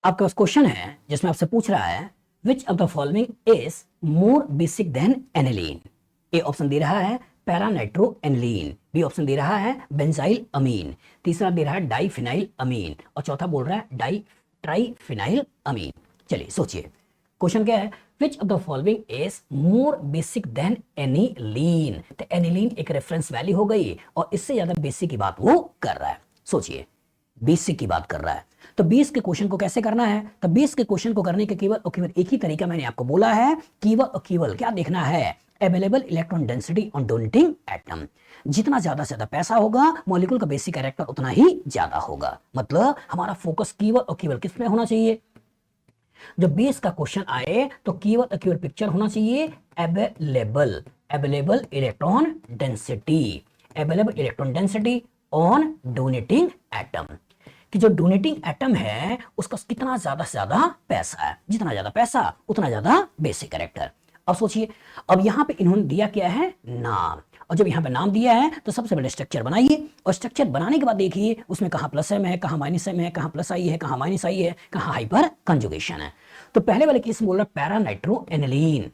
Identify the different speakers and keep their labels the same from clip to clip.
Speaker 1: आपके पास क्वेश्चन है जिसमें आपसे पूछ रहा है which of the following is more basic than aniline. A option दे रहा है para nitro aniline, B option दे रहा है बेंजाइल अमीन, तीसरा दे रहा है डाइफिनाइल अमीन और चौथा बोल रहा है डाई ट्राइफिनाइल अमीन। चलिए सोचिए क्वेश्चन क्या है, which of the following is more basic than aniline. तो एनिलीन एक रेफरेंस वैल्यू हो गई और इससे ज्यादा बेसिक की बात वो कर रहा है। सोचिए बेसिक की बात कर रहा है तो 20 के क्वेश्चन को कैसे करना है। तो 20 के क्वेश्चन को करने के केवल और केवल एक ही तरीका मैंने आपको बोला है, केवल और केवल क्या देखना है, available electron density on donating atom. जितना ज्यादा से ज्यादा पैसा होगा मॉलिक्यूल का बेसिक कैरेक्टर उतना ही ज्यादा होगा। मतलब हमारा फोकस केवल और केवल किस में होना चाहिए, जब 20 का क्वेश्चन आए तो केवल और केवल पिक्चर होना चाहिए available electron density, available electron density on donating atom, कि जो डोनेटिंग एटम है उसका कितना ज्यादा से ज्यादा पैसा है, जितना ज्यादा पैसा उतना ज्यादा बेसिक कैरेक्टर। अब सोचिए, अब यहां पे इन्होंने दिया क्या है, नाम, और जब यहां पे नाम दिया है तो सबसे पहले स्ट्रक्चर बनाइए और स्ट्रक्चर बनाने के बाद देखिए उसमें कहां प्लस एम है, कहां माइनस एम है, कहां प्लस आई है, कहां माइनस आई है, कहां हाइपर कंजुगेशन है। तो पहले वाले केस में बोल रहा है पैरा नाइट्रो एनिलीन,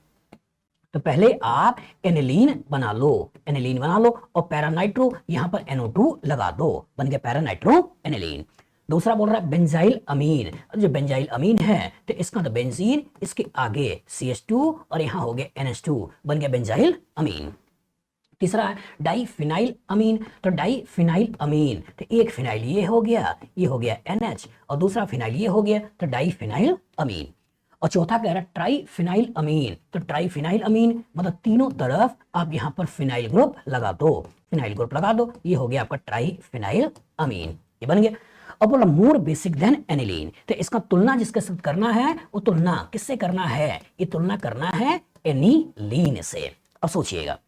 Speaker 1: तो पहले आप एनिलीन बना लो और पैरा नाइट्रो यहां पर NO2 लगा दो, बन गया पैरा नाइट्रो एनिलीन। दूसरा बोल रहा है बेंजाइल अमीन, जो बेंजाइल अमीन है तो इसका तो बेंजीन, इसके आगे CH2 और यहां हो गया NH2, बन गया बेंजाइल अमीन। तीसरा है डाइफिनाइल अमीन, तो डाइफिनाइल अमीन तो एक फिनाइल ये हो गया NH और दूसरा फिनाइल ये हो गया तो डाइफिनाइल अमीन। और चौथा कह रहा है ट्राइफिनाइल अमीन, तो ट्राइफिनाइल अमीन मतलब तीनों तरफ आप यहां पर फिनाइल ग्रुप लगा दो, ये हो गया आपका ट्राइफिनाइल अमीन, ये बन गया। अब बोला मोर बेसिक देन एनिलीन, तो इसका तुलना जिसके साथ करना है वो तुलना किससे करना है, ये तुलना करना है एनिलीन से। अब सोचिएगा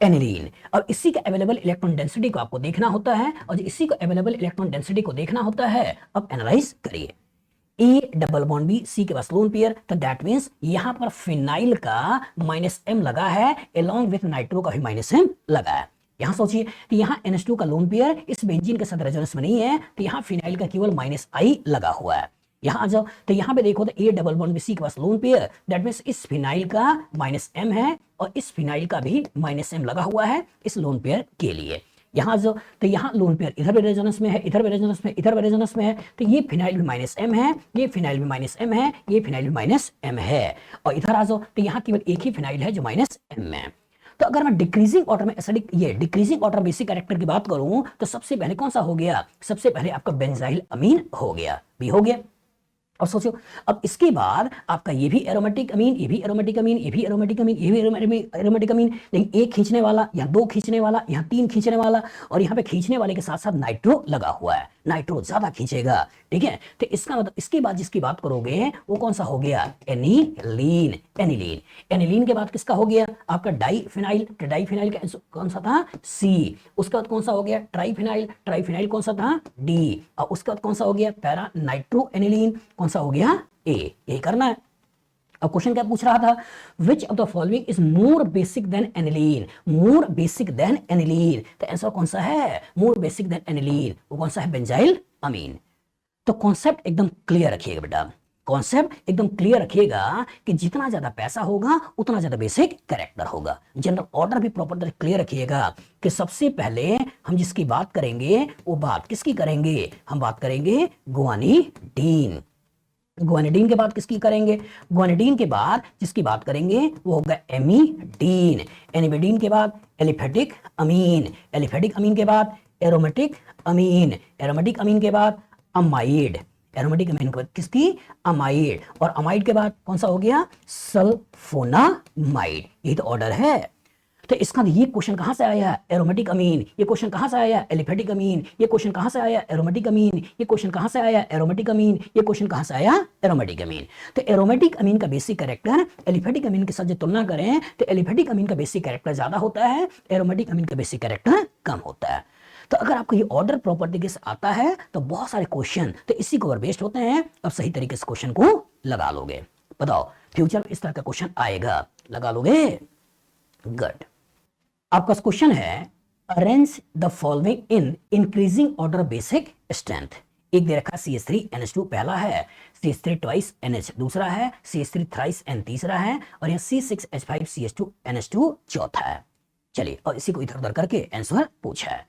Speaker 1: एनिलीन, अब इसी का अवेलेबल इलेक्ट्रॉन डेंसिटी को आपको देखना होता है और इसी को अवेलेबल इलेक्ट्रॉन डेंसिटी को देखना होता है। अब एनालाइज करिए, A double bond B C के पास लोन पेयर, तो दैट मींस यहां पर फिनाइल का -M लगा है अलोंग विथ नाइट्रो का भी -M लगा है। यहां सोचिए कि यहां NH2 का लोन पेयर इस बेंजीन के साथ रेजोनेंस में नहीं है तो यहां फिनाइल का केवल -I लगा हुआ है। यहां आ जाओ तो यहां पे देखो तो A double bond B C के पास लोन पेयर, दैट मींस इस फिनाइल का -M है और इस फिनाइल का भी -M लगा हुआ है इस लोन पेयर के लिए। यहां जो तो यहां लोन पेयर इधर भी रेजोनेंस में है, इधर भी रेजोनेंस में, इधर भी रेजोनेंस में है, तो ये फिनाइल भी -M है, ये फिनाइल भी -M है, ये फिनाइल भी -M है और इधर आ जाओ तो यहां केवल एक ही फिनाइल है जो -M है। तो अगर मैं डिक्रीजिंग ऑर्डर में एसिडिक ये डिक्रीजिंग ऑर्डर बेसिक कैरेक्टर की बात करूं तो सबसे पहले कौन सा हो गया, सबसे पहले आपका बेंजाइल अमीन हो गया, बी हो गया। अब सोचो अब इसके बाद आपका ये भी एरोमेटिक अमीन, ये भी एरोमेटिक अमीन, ये भी एरोमेटिक अमीन, ये भी एरोमेटिक अमीन, लेकिन एक खींचने वाला या दो खींचने वाला या तीन खींचने वाला और यहाँ पे खींचने वाले के साथ साथ नाइट्रो लगा हुआ है, नाइट्रो ज्यादा खींचेगा, ठीक है। तो इसका मतलब इसके बाद जिसकी बात करोगे वो कौन सा हो गया, एनिलीन। एनिलीन एनिलीन के बाद किसका हो गया आपका डाइफिनाइल, तो डाइफिनाइल का कौन सा था, सी। उसके बाद कौन सा हो गया ट्राइफिनाइल, ट्राइफिनाइल कौन सा था, डी। और उसके बाद कौन सा हो गया पैरा नाइट्रो एनिलीन, कौन सा हो गया, ए। यही करना है। अब क्वेश्चन क्या पूछ रहा था, which of the following is more basic than aniline, more basic than aniline, तो आंसर कौन सा है, मोर बेसिक देन एनिलीन, वो कौन सा है, बेंजाइल अमीन। तो कॉन्सेप्ट एकदम क्लियर रखिएगा बेटा, कॉन्सेप्ट एकदम क्लियर रखिएगा कि जितना ज्यादा पैसा होगा उतना ज्यादा बेसिक कैरेक्टर होगा। जनरल ऑर्डर भी प्रॉपर क्लियर रखिएगा कि सबसे पहले हम जिसकी बात करेंगे वो बात किसकी करेंगे, हम बात करेंगे गुआनिडीन। गुआनिडीन के बाद किसकी करेंगे, गुआनिडीन के बाद जिसकी बात करेंगे वो होगा एमिडीन। एमिडीन के बाद एलिफेटिक अमीन, एलिफेटिक अमीन के बाद एरोमेटिक अमीन, एरोमेटिक अमीन के बाद अमाइड, एरोमेटिक अमीन के बाद किसकी, अमाइड। और अमाइड के बाद कौन सा हो गया, सल्फोनामाइड। यही तो ऑर्डर है। तो इसका ये क्वेश्चन कहां से आया, एरोमेटिक अमीन, ये क्वेश्चन कहां से आया, एलिफेटिक अमीन, ये क्वेश्चन कहां से आया, एरोमेटिक अमीन, ये क्वेश्चन कहां से आया, एरोमेटिक अमीन, ये क्वेश्चन कहां से आया, एरोमेटिक अमीन। तो एरोमेटिक अमीन का बेसिक कैरेक्टर एलिफेटिक अमीन के साथ जो तुलना करें तो एलिफेटिक अमीन का बेसिक कैरेक्टर ज्यादा होता है, एरोमेटिक अमीन का बेसिक कैरेक्टर कम होता है। तो अगर आपको ये ऑर्डर प्रॉपर्टी के साथ आता है तो बहुत सारे क्वेश्चन तो इसी को बेस्ड होते हैं। अब सही तरीके से क्वेश्चन को लगा लोगे, बताओ फ्यूचर में इस तरह का क्वेश्चन आएगा, लगा लोगे, गुड। आपका क्वेश्चन है arrange the following in increasing order basic strength. एक दे रखा CH3NH2 पहला है, CH3 ट्वाइस NH दूसरा है, CH3 थ्राइस N तीसरा है और यहाँ C6H5CH2NH2 चौथा है। चलिए और इसी को इधर उधर करके आंसर पूछा है।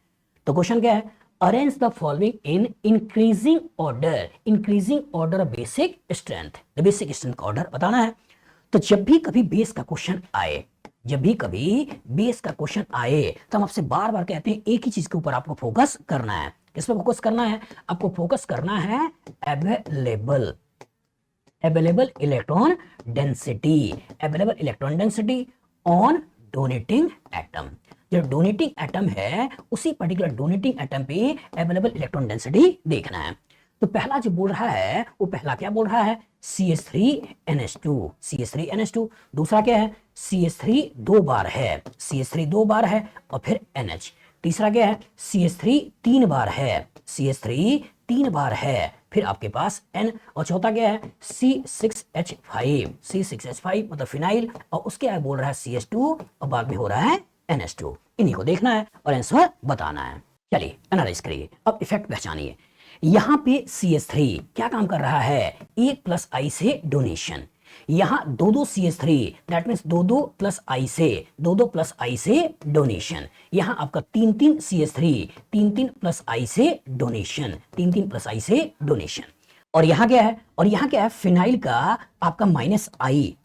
Speaker 1: तो क्वेश्चन क्या है, arrange the following in increasing order basic strength. The basic strength का ऑर्डर बताना है। तो जब भी कभी बेस का क्वेश्चन आए, तो हम आपसे बार बार कहते हैं एक ही चीज के ऊपर आपको फोकस करना है। किस पे फोकस करना है? आपको फोकस करना है available electron density on donating atom. जो डोनेटिंग एटम है उसी पर्टिकुलर डोनेटिंग एटम पे अवेलेबल इलेक्ट्रॉन डेंसिटी देखना है। तो पहला जो बोल रहा है वो पहला क्या बोल रहा है? CH3NH2। दूसरा क्या है? CH3 दो बार है, और फिर NH। तीसरा क्या है? CH3 तीन बार है, फिर आपके पास N। और चौथा क्या है? C6H5 मतलब फिनाइल, और उसके आगे बोल रहा है CH2 और बाद में हो रहा है NH2। इन्हीं को देखना है और आंसर बताना है। चलिए एनालाइज करिए, अब इफेक्ट पहचानिए। यहां पे CH3 क्या काम कर रहा है? 1+I से डोनेशन। यहां दो CH3 दैट मीन्स दो प्लस I से डोनेशन। यहां आपका 3 CH3 3 प्लस I से डोनेशन। और यहाँ क्या है? फिनाइल का आपका -I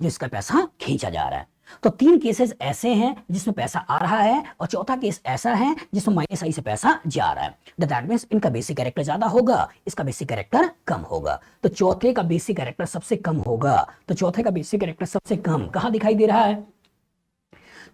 Speaker 1: जो इसका पैसा खींचा जा रहा है। तो 3 केसेस ऐसे हैं जिसमें पैसा आ रहा है और चौथा केस ऐसा है जिसमें -I से पैसा जा रहा है। दैट मींस इनका बेसिक कैरेक्टर ज्यादा होगा, इसका बेसिक कैरेक्टर कम होगा। तो चौथे का बेसिक कैरेक्टर सबसे कम होगा। तो चौथे का बेसिक कैरेक्टर सबसे कम कहां दिखाई दे रहा है?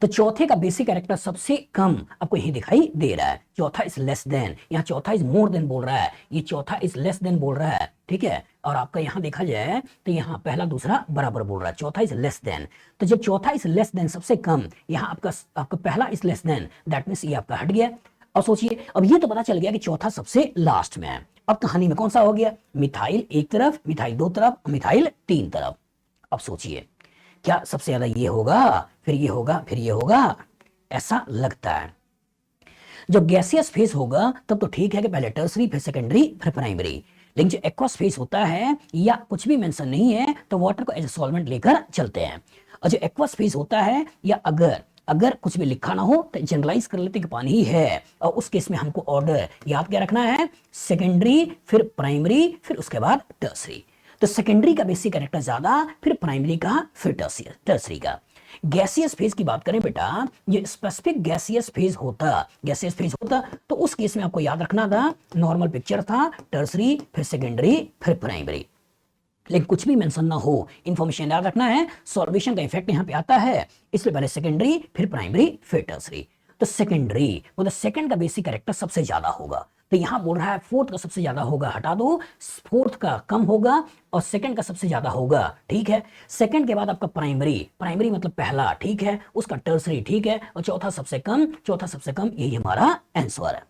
Speaker 1: तो चौथे का बेसिक कैरेक्टर सबसे कम आपको यही दिखाई दे रहा है। चौथा इज लेस देन, यहाँ चौथा इज मोर देन बोल रहा है, ये चौथा इज लेस देन बोल रहा है। ठीक है, और आपका यहाँ देखा जाए तो यहाँ पहला दूसरा बराबर बोल रहा है, चौथा इज लेस देन। तो जब चौथा इज लेस देन सबसे कम, यहाँ आपका पहला is less than, that means ये आपका हट गया। और सोचिए, अब ये तो पता चल गया कि चौथा सबसे लास्ट में है। अब कहानी में कौन सा हो गया? मिथाइल एक तरफ, मिथाइल दो तरफ, मिथाइल तीन तरफ। अब सोचिए क्या सबसे ज्यादा ये होगा, फिर ये होगा, ऐसा लगता है। जब गैसियस फेज होगा तब तो ठीक है कि पहले टर्सरी फिर सेकेंडरी फिर प्राइमरी, लेकिन जो एक्वस फेज होता है या कुछ भी मेंशन नहीं है तो वाटर को एज ए सॉल्वेंट लेकर चलते हैं। और जो एक्वस फेज होता है या अगर कुछ भी लिखा ना हो तो जनरलाइज कर लेते कि पानी ही है, और उस केस में हमको ऑर्डर याद क्या रखना है? सेकेंडरी फिर प्राइमरी फिर उसके बाद टर्सरी। तो सेकेंडरी का बेसिक कैरेक्टर ज्यादा, फिर प्राइमरी का, फिर टर्सरी का। गैसियस फेज की बात करें बेटा, ये स्पेसिफिक गैसियस फेज होता तो उस केस में आपको याद रखना था नॉर्मल पिक्चर था, टर्सरी फिर सेकेंडरी फिर प्राइमरी। लेकिन कुछ भी मेंशन ना हो, इंफॉर्मेशन याद रखना है, सॉल्वेशन का इफेक्ट यहाँ पे आता है, इसलिए पहले सेकेंडरी फिर प्राइमरी फिर टर्सरी। तो सेकेंडरी मतलब सेकेंड का बेसिक कैरेक्टर सबसे ज्यादा होगा। तो यहां बोल रहा है फोर्थ का सबसे ज्यादा होगा, हटा दो, फोर्थ का कम होगा और सेकंड का सबसे ज्यादा होगा। ठीक है, सेकंड के बाद आपका प्राइमरी मतलब पहला, ठीक है, उसका टर्सरी, ठीक है, और चौथा सबसे कम, यही हमारा आंसर है।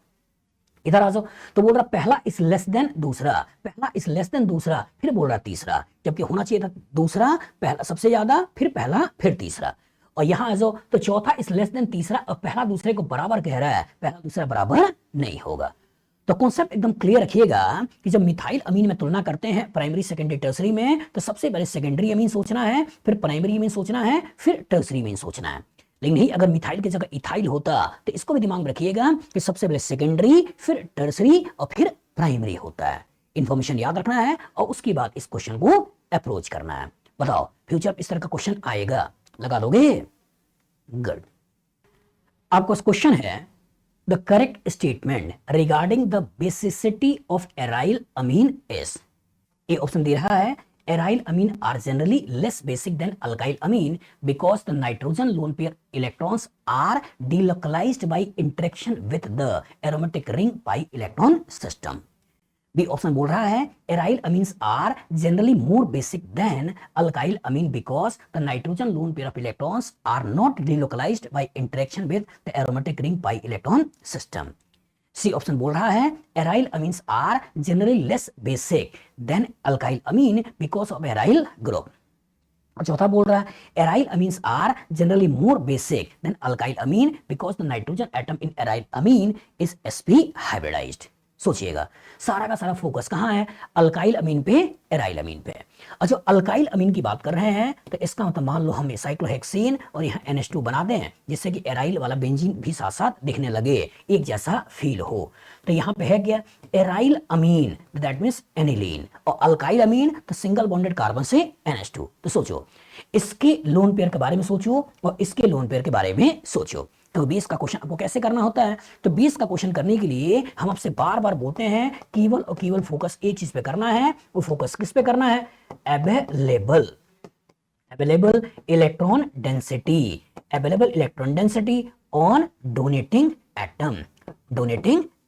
Speaker 1: इधर आ जाओ, तो बोल रहा पहला इज लेस देन दूसरा, फिर बोल रहा तीसरा, जबकि होना चाहिए था दूसरा पहला सबसे ज्यादा, फिर पहला फिर तीसरा। और यहां आ जाओ तो चौथा इज लेस देन तीसरा और पहला दूसरे को बराबर कह रहा है, पहला दूसरा बराबर नहीं होगा। तो कॉन्सेप्ट एकदम क्लियर रखिएगा कि जब मिथाइल अमीन में तुलना करते हैं प्राइमरी सेकेंडरी टर्सरी में, तो सबसे पहले सेकेंडरी अमीन सोचना है, फिर प्राइमरी अमीन सोचना है, फिर टर्सरी अमीन सोचना है। लेकिन नहीं, अगर मिथाइल की जगह इथाइल होता तो इसको भी दिमाग में रखिएगा कि सबसे पहले सेकेंडरी फिर टर्सरी और फिर प्राइमरी होता है। इंफॉर्मेशन याद रखना है और उसके बाद इस क्वेश्चन को अप्रोच करना है। बताओ फ्यूचर इस तरह का क्वेश्चन आएगा, लगा दोगे? गुड। आपको क्वेश्चन है the correct statement regarding the basicity of aryl amine is। A option दे रहा है aryl amine are generally less basic than alkyl amine because the nitrogen lone pair electrons are delocalized by interaction with the aromatic ring pi electron system। B option बोल रहा है aryl amines are generally more basic than alkyl amine because the nitrogen lone pair of electrons are not delocalized by interaction with the aromatic ring pi electron system. C option बोल रहा है aryl amines are generally less basic than alkyl amine because of aryl group. और चौथा बोल रहा है aryl amines are generally more basic than alkyl amine because the nitrogen atom in aryl amine is sp hybridised. सोचिएगा, सारा का सारा focus कहाँ है? अल्काइल अमीन पे, एराइल अमीन पे। और जो अल्काइल अमीन की बात कर रहे हैं तो इसका मतलब मान लो हम साइक्लोहेक्सेन और यहाँ NH2 बना दें जिससे कि एराइल वाला बेंजीन भी साथ साथ दिखने लगे, एक जैसा फील हो। तो यहाँ पे है क्या? Aryl amine, that means aniline, और अल्काइल अमीन तो सिंगल बॉन्डेड कार्बन से NH2। तो सोचो, इसके लोन पेयर के बारे में सोचो और इसके लोन पेयर के बारे में सोचो। तो 20 का क्वेश्चन आपको कैसे करना होता है? तो 20 का क्वेश्चन करने के लिए हम आपसे बार बार बोलते हैं केवल और केवल फोकस एक चीज पे करना है। वो फोकस किस पे करना है? Available electron density, available electron density on donating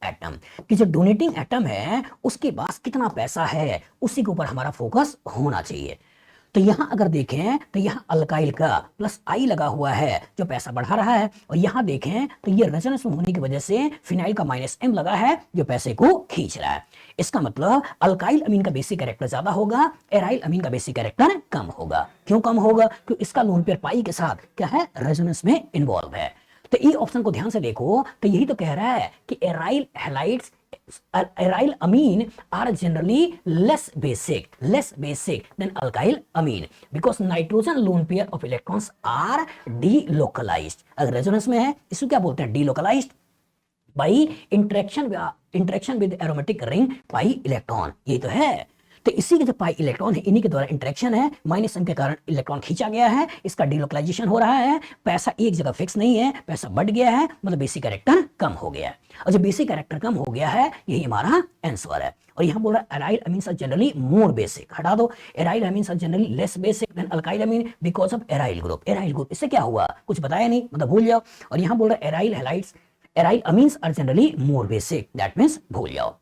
Speaker 1: atom कि जो डोनेटिंग एटम है उसके पास कितना पैसा है, उसी के ऊपर हमारा फोकस होना चाहिए। तो यहां अगर देखें तो यहां अल्काइल का प्लस आई लगा हुआ है जो पैसा बढ़ा रहा है, और यहां देखें तो ये रेजोनेंस में होने की वजह से फिनाइल का माइनस M लगा है जो पैसे को खींच रहा है। इसका मतलब अल्काइल अमीन का बेसिक कैरेक्टर ज्यादा होगा, एराइल अमीन का बेसिक कैरेक्टर कम होगा। क्यों कम होगा? क्योंकि इसका लोन पेयर पाई के साथ क्या है? रेजोनेंस में इन्वॉल्व है। तो ई ऑप्शन को ध्यान से देखो तो यही तो कह रहा है कि aryl halides, aryl amine are generally less basic than alkyl amine because nitrogen lone pair of electrons are delocalized। अगर रेजोनेंस में है इसको क्या बोलते हैं? delocalized by interaction with aromatic ring pi electron। ये तो है। तो इसी के जो पाई इलेक्ट्रॉन है इन्हीं के द्वारा इंटरेक्शन है, माइनस M के कारण इलेक्ट्रॉन खींचा गया है, इसका डिलोकलाइजेशन हो रहा है, पैसा एक जगह फिक्स नहीं है, पैसा बढ़ गया है, मतलब बेसिक कैरेक्टर कम हो गया है। और जब बेसिक कैरेक्टर कम हो गया है यही हमारा आंसर है। और यहां बोल रहा है aryl amines are generally more basic, हटा दो, aryl amines are generally less basic than alkyl amine because of aryl group. इससे क्या हुआ? कुछ बताया नहीं, मतलब भूल जाओ। और यहां बोल रहा है aryl halides, aryl amines are generally more basic, that means भूल जाओ।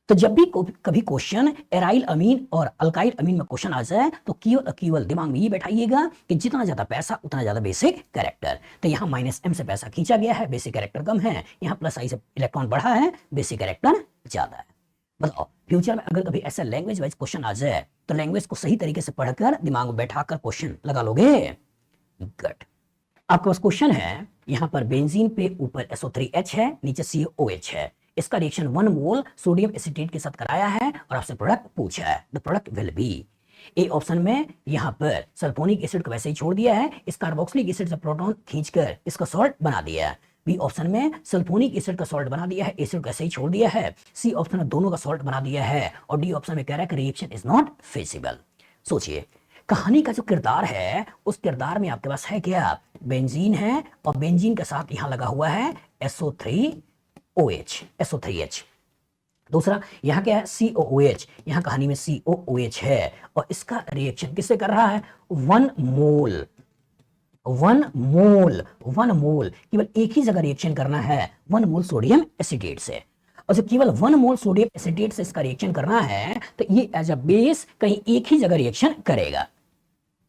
Speaker 1: तो जब भी कभी क्वेश्चन एराइल अमीन और अल्काइल अमीन में क्वेश्चन आ जाए तो केवल दिमाग में ये बैठाइएगा कि जितना ज्यादा पैसा उतना ज्यादा बेसिक कैरेक्टर। तो यहाँ माइनस M से पैसा खींचा गया है, बेसिक कैरेक्टर कम है, यहाँ प्लस आई से इलेक्ट्रॉन बढ़ा है, बेसिक कैरेक्टर ज्यादा है। बताओ, फ्यूचर में अगर कभी ऐसा लैंग्वेज वाइज क्वेश्चन आ जाए तो लैंग्वेज को सही तरीके से पढ़कर दिमाग में बैठाकर क्वेश्चन लगा लोगे। गुड। आपके पास क्वेश्चन है, यहाँ पर बेंजीन पे ऊपर SO3H है, नीचे COH है, इसका रिएक्शन 1 मोल सोडियम एसिटेट के साथ कराया है और आपसे प्रोडक्ट पूछा है। The product will be, A option में यहाँ पर सल्फोनिक एसिड को वैसे ही छोड़ दिया है, इस कार्बोक्सिलिक एसिड से प्रोटॉन खींचकर इसका सॉल्ट बना दिया है। बी ऑप्शन में सल्फोनिक एसिड का सॉल्ट बना दिया है, एसिड को ऐसे ही छोड़ दिया है। सी ऑप्शन में दोनों का सॉल्ट बना दिया है, और डी ऑप्शन में कह रहा है कि रिएक्शन इज नॉट फिजिबल। सोचिए, कहानी का जो किरदार है उस किरदार में आपके पास है क्या? बेंजीन है और बेंजीन के साथ यहाँ लगा हुआ है SO3H। दूसरा यहाँ क्या है? COOH। यहाँ कहानी में COOH है और इसका रिएक्शन किससे कर रहा है? 1 मोल केवल एक ही जगह रिएक्शन करना है, 1 मोल सोडियम एसिटेट से। और जब केवल 1 मोल सोडियम एसिटेट से इसका रिएक्शन करना है तो ये एज अ बेस कहीं एक ही जगह रिएक्शन करेगा,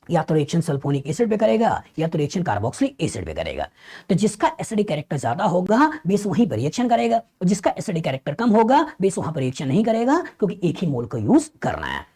Speaker 1: या तो रिएक्शन सल्फोनिक एसिड पे करेगा या तो रिएक्शन कार्बोक्सिलिक एसिड पे करेगा। तो जिसका एसिडिक कैरेक्टर ज्यादा होगा बेस वहीं पर रिएक्शन करेगा, और जिसका एसिडिक कैरेक्टर कम होगा बेस वहां पर रिएक्शन नहीं करेगा, क्योंकि एक ही मोल को यूज करना है।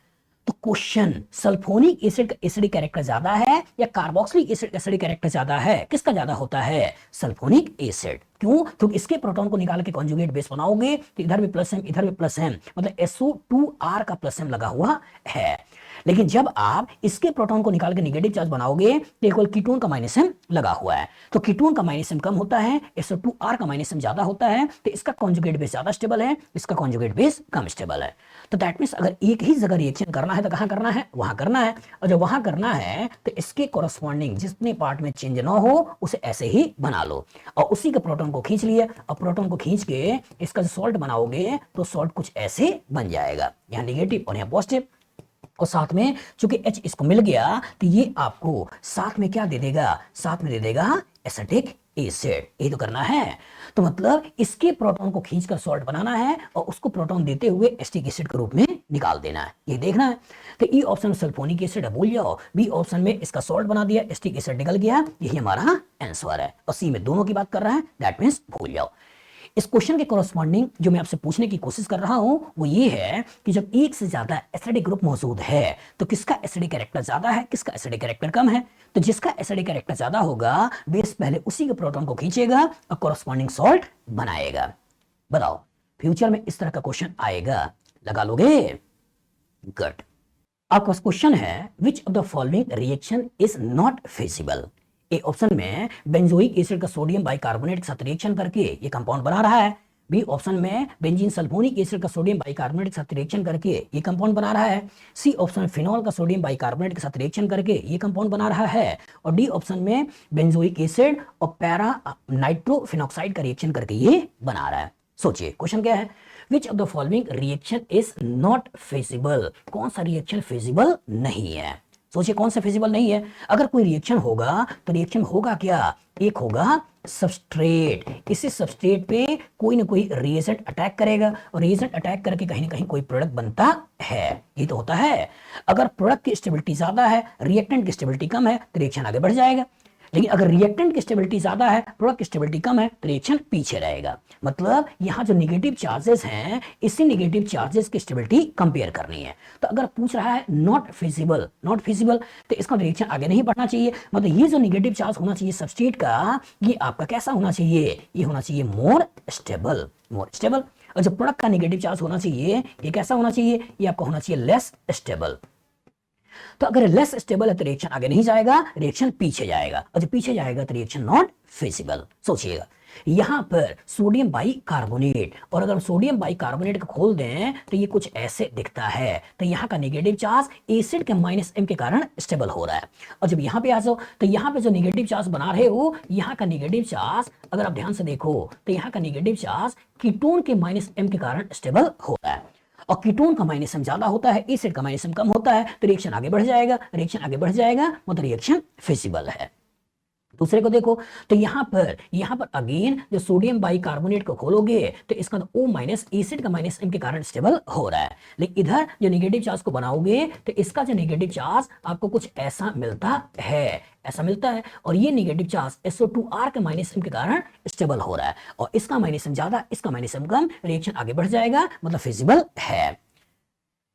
Speaker 1: तो क्वेश्चन, सल्फोनिक एसिड का एसिडिक कैरेक्टर ज्यादा है या कार्बोक्सिलिक एसिड का एसिडिक कैरेक्टर ज्यादा है? किसका ज्यादा होता है? Sulphonic acid. क्यों? क्योंकि इसके प्रोटॉन को निकाल के कॉन्जुगेट बेस बनाओगे तो इधर भी प्लस M इधर भी प्लस M, मतलब SO2R का प्लस M लगा हुआ है। लेकिन जब आप इसके प्रोटॉन को निकाल के नेगेटिव चार्ज बनाओगे तो केवल कीटोन का माइनस M लगा हुआ है, तो कीटोन का माइनस M कम होता है, SO2R का माइनस M ज्यादा होता है, तो इसका कॉन्जुगेट बेस ज्यादा स्टेबल है, इसका कॉन्जुगेट बेस कम स्टेबल है। तो दैट मींस अगर एक ही जगह रिएक्शन करना है तो कहां करना है? वहां करना है। और जब वहां करना है तो इसके कोरस्पॉन्डिंग जितने पार्ट में चेंज ना हो उसे ऐसे ही बना लो, और उसी के प्रोटॉन को खींच लिया, और प्रोटॉन को खींच के इसका सॉल्ट बनाओगे तो सॉल्ट कुछ ऐसे बन जाएगा, यहाँ नेगेटिव और यहाँ पॉजिटिव। और साथ में चूंकि H इसको मिल गया तो ये आपको साथ में क्या दे देगा? साथ में दे देगा एसिटिक एसिड। ये तो करना है। तो मतलब इसके प्रोटॉन को खींचकर सॉल्ट बनाना है और उसको प्रोटॉन देते हुए एसिटिक एसिड के रूप में निकाल देना है, ये देखना है। तो ई ऑप्शन सल्फोनिक एसिड है, भूल जाओ। बी ऑप्शन में इसका सॉल्ट बना दिया, एसिटिक एसिड निकल गया, यही हमारा आंसर है। और सी में दोनों की बात कर रहा है, दैट मींस भूल जाओ। इस क्वेश्चन के कोरस्पॉन्डिंग जो मैं आपसे पूछने की कोशिश कर रहा हूं वो ये है कि जब एक से ज्यादा एसिडिक ग्रुप मौजूद है तो किसका एसिडिक कैरेक्टर ज्यादा है, किसका एसिडिक कैरेक्टर कम है? तो जिसका एसिडिक कैरेक्टर ज्यादा होगा बेस पहले उसी के प्रोटॉन को खींचेगा और कोरस्पॉन्डिंग सॉल्ट बनाएगा। बताओ, फ्यूचर में इस तरह का क्वेश्चन आएगा, लगा लोगे? गुड। आपका क्वेश्चन है which of the following reaction is not feasible. A option में बेंजोइक एसिड का सोडियम बाइकार्बोनेट के साथ रिएक्शन करके ये कंपाउंड बना रहा है। बी ऑप्शन में बेंजीन सल्फोनिक एसिड का सोडियम बाइकार्बोनेट के साथ रिएक्शन करके ये कंपाउंड बना रहा है। सी ऑप्शन में फिनॉल का सोडियम बाइकार्बोनेट के साथ रिएक्शन करके ये कंपाउंड बना रहा है। और डी ऑप्शन में बेंजोइक एसिड और पैरा नाइट्रोफिनॉक्साइड का रिएक्शन करके ये बना रहा है। सोचिए क्वेश्चन क्या है, which of the following reaction is not feasible. कौन सा रिएक्शन फिजिबल नहीं है? सोचिए कौन सा फिजिबल नहीं है। अगर कोई रिएक्शन होगा तो रिएक्शन होगा क्या? एक होगा सबस्ट्रेट, इसी सबस्ट्रेट पे कोई ना कोई रिएजेंट अटैक करेगा और रिएजेंट अटैक करके कहीं ना कहीं कोई प्रोडक्ट बनता है, ये तो होता है। अगर प्रोडक्ट की स्टेबिलिटी ज्यादा है, रिएक्टेंट की स्टेबिलिटी कम है तो रिएक्शन आगे बढ़ जाएगा। लेकिन अगर रिएक्टेंट की स्टेबिलिटी ज्यादा है, प्रोडक्ट की स्टेबिलिटी कम है तो रिएक्शन पीछे रहेगा। मतलब यहाँ जो नेगेटिव चार्जेस हैं, इसी नेगेटिव चार्जेस की स्टेबिलिटी कंपेयर करनी है। तो अगर पूछ रहा है नॉट फिजिबल, नॉट फिजिबल, तो इसका रिएक्शन आगे नहीं बढ़ना चाहिए। मतलब ये जो नेगेटिव चार्ज होना चाहिए सबस्ट्रेट का, ये आपका कैसा होना चाहिए? ये होना चाहिए मोर स्टेबल, मोर स्टेबल। और जो प्रोडक्ट का नेगेटिव चार्ज होना चाहिए, ये कैसा होना चाहिए? ये आपका होना चाहिए लेस स्टेबल। तो अगर लेस स्टेबल है तो रिएक्शन आगे नहीं जाएगा, रिएक्शन पीछे जाएगा, और जब पीछे जाएगा तो रिएक्शन नॉट फिजिबल। सोचिएगा यहां पर सोडियम बाइकार्बोनेट, और अगर सोडियम बाइकार्बोनेट को खोल दें तो ये कुछ ऐसे दिखता है। तो यहाँ का नेगेटिव चार्ज एसिड के -m के कारण स्टेबल हो रहा है। और जब यहाँ पे आ जाओ तो यहाँ पे जो नेगेटिव चार्ज बना रहे हो, यहाँ का नेगेटिव चार्ज अगर आप ध्यान से देखो तो यहाँ का नेगेटिव चार्ज कीटोन के -m के कारण स्टेबल हो रहा है। और कीटोन का -m ज्यादा होता है, एसिड का -m कम होता है, तो रिएक्शन आगे बढ़ जाएगा, रिएक्शन आगे बढ़ जाएगा, मतलब रिएक्शन फिजिबल है। दूसरे को देखो तो यहाँ पर अगेन जो सोडियम बाइकार्बोनेट को खोलोगे तो इसका O- एसिड का -m के कारण स्टेबल हो रहा है। लेकिन इधर जो नेगेटिव चार्ज को बनाओगे तो इसका जो नेगेटिव चार्ज आपको कुछ ऐसा मिलता है, ऐसा मिलता है। और ये नेगेटिव चार्ज SO2R के -m के कारण स्टेबल हो रहा है। और इसका -m ज्यादा, इसका -m कम, रिएक्शन आगे बढ़ जाएगा, मतलब फिजिबल है।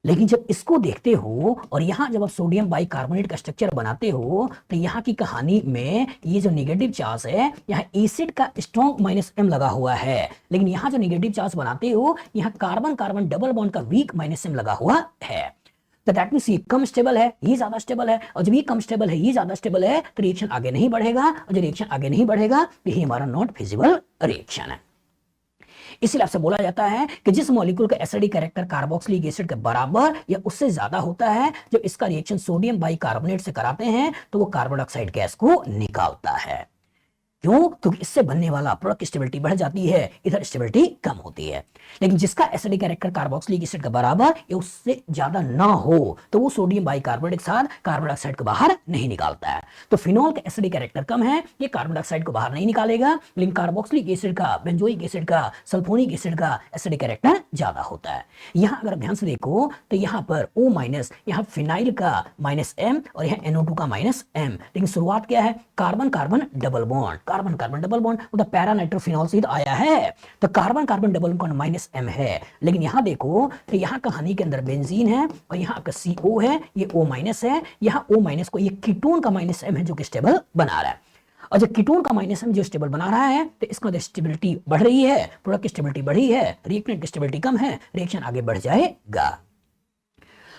Speaker 1: लेकिन जब इसको देखते हो और यहां जब आप सोडियम बाइकार्बोनेट का स्ट्रक्चर बनाते हो तो यहाँ की कहानी में ये जो नेगेटिव चार्ज है, यहाँ एसिड का स्ट्रॉन्ग -m लगा हुआ है। लेकिन यहाँ जो नेगेटिव चार्ज बनाते हो, यहाँ कार्बन कार्बन डबल बॉन्ड का वीक -m लगा हुआ है। तो दैट मींस ये कम स्टेबल है, ये ज्यादा स्टेबल है। और जब ये कम स्टेबल है, ये ज्यादा स्टेबल है, तो रिएक्शन आगे नहीं बढ़ेगा। और जो रिएक्शन आगे नहीं बढ़ेगा, यही हमारा नॉट फिजिबल रिएक्शन है। इसलिए आपसे बोला जाता है कि जिस मॉलिक्यूल का एसिडिक कैरेक्टर कार्बोक्सिलिक एसिड के बराबर या उससे ज्यादा होता है, जब इसका रिएक्शन सोडियम बाइकार्बोनेट से कराते हैं तो वो कार्बन डाइऑक्साइड गैस को निकालता है। क्यों? क्योंकि इससे बनने वाला प्रोडक्ट की स्टेबिलिटी बढ़ जाती है, इधर स्टेबिलिटी कम होती है। लेकिन जिसका एसिडिक कैरेक्टर कार्बोक्सिलिक एसिड का बराबर या उससे ज्यादा ना हो तो वो सोडियम बाइकार्बोनेट के साथ कार्बन डाइऑक्साइड को बाहर नहीं निकालता है। तो फिनॉल का एसिडिक कैरेक्टर कम है, ये कार्बन डाइऑक्साइड को बाहर नहीं निकालेगा। लेकिन कार्बोक्सिलिक एसिड का, बेंजोइक एसिड का, सल्फोनिक एसिड का एसिडिक कैरेक्टर ज्यादा होता है। यहाँ अगर ध्यान से देखो तो यहाँ पर O-, यहाँ फिनाइल का -m और यहाँ NO2 का -m। लेकिन शुरुआत क्या है? Carbon carbon double bond, carbon carbon double bond, वो तो पैरा नाइट्रोफिनॉल से आया है। तो carbon carbon double bond -m है। लेकिन यहाँ देखो तो यहाँ कहानी के अंदर बेंजीन है और यहाँ आपका CO है, ये O- है। यहाँ O- को ये कीटोन का -m है जो कि स्टेबल बना रहा है। और जब कीटोन का -m जो स्टेबल बना रहा है तो इसका स्टेबिलिटी बढ़ रही है, प्रोडक्ट की स्टेबिलिटी बढ़ी है, रिएक्टेंट की स्टेबिलिटी कम है, रिएक्शन आगे बढ़ जाएगा।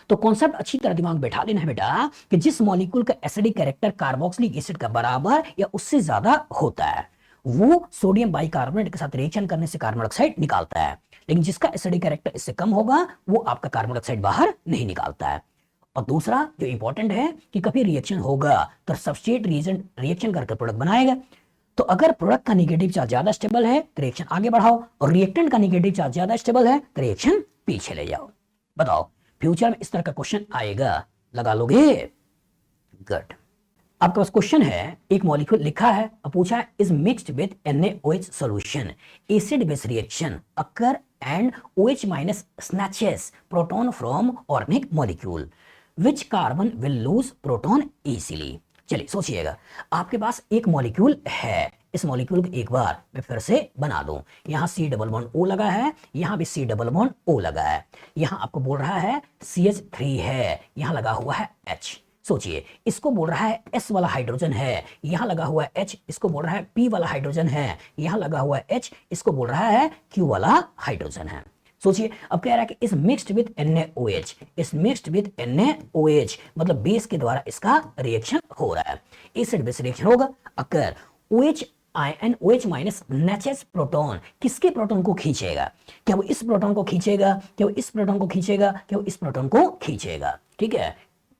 Speaker 1: तो कॉन्सेप्ट अच्छी तरह दिमाग बैठा देना है बेटा कि जिस मॉलिक्यूल का एसिडिक कैरेक्टर कार्बोक्सिलिक एसिड का बराबर या उससे ज्यादा होता है, वो सोडियम बाइकार्बोनेट के साथ रिएक्शन करने से कार्बन डाइऑक्साइड निकालता है। लेकिन जिसका एसिडिक कैरेक्टर इससे कम होगा, वो आपका कार्बन डाइऑक्साइड बाहर नहीं निकालता है। और दूसरा जो इंपॉर्टेंट है कि कभी रिएक्शन होगा तो सबस्ट्रेट रिएजेंट रिएक्शन करके प्रोडक्ट बनाएगा। तो अगर प्रोडक्ट का नेगेटिव चार्ज ज्यादा स्टेबल है तो रिएक्शन आगे बढ़ाओ, और रिएक्टेंट का नेगेटिव चार्ज ज्यादा स्टेबल है तो रिएक्शन पीछे ले जाओ। बताओ फ्यूचर में इस तरह का क्वेश्चन आएगा, लगा लोगे? गुड। आपके पास क्वेश्चन है, एक मॉलिक्यूल लिखा है और पूछा है is mixed with NaOH solution, acid base reaction occur and OH- snatches proton from organic molecule, which carbon will lose proton easily. चलिए सोचिएगा, आपके पास एक मॉलिक्यूल है, इस मॉलिक्यूल को एक बार मैं फिर से बना दूं। यहाँ C डबल बॉन्ड O लगा है, यहाँ भी C डबल बॉन्ड O लगा है। यहाँ आपको बोल रहा है CH3 है, यहाँ लगा हुआ है H। सोचिए, इसको बोल रहा है S वाला हाइड्रोजन है, यहां लगा हुआ है H, इसको बोल रहा है P वाला हाइड्रोजन है, यहां लगा हुआ है H, इसको बोल रहा है Q वाला हाइड्रोजन है। सोचिए, अब कह रहा है कि इस मिक्स्ड विद NaOH, इस मिक्स्ड विद NaOH मतलब बेस के द्वारा इसका रिएक्शन हो रहा है, एसिड बेस रिएक्शन होगा। अगर OH आयन OH माइनस नेचेस प्रोटॉन किसके प्रोटॉन को खींचेगा? क्या वो इस प्रोटॉन को खींचेगा, क्या वो इस प्रोटॉन को खींचेगा, क्या वो इस प्रोटॉन को खींचेगा? ठीक है,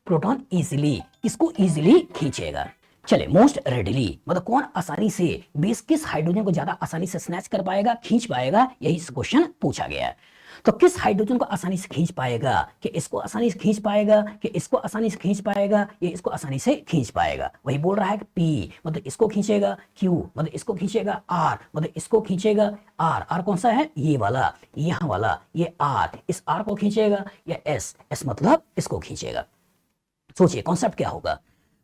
Speaker 1: प्रोटॉन इजीली किसको इजीली खींचेगा? चले, मोस्ट रेडिली मतलब कौन आसानी से बेस किस हाइड्रोजन को ज्यादा आसानी से स्नैच कर पाएगा, खींच पाएगा, यही इस क्वेश्चन पूछा गया है। तो किस हाइड्रोजन को आसानी से खींच पाएगा? कि इसको आसानी से खींच पाएगा, कि इसको आसानी से खींच पाएगा, ये इसको आसानी से खींच पाएगा? वही बोल रहा है कि P मतलब इसको खींचेगा, Q मतलब इसको खींचेगा, R मतलब इसको खींचेगा। R कौन सा है? ये वाला, यहाँ वाला, ये R इस R को खींचेगा, या S मतलब इसको खींचेगा। सोचिए कॉन्सेप्ट क्या होगा?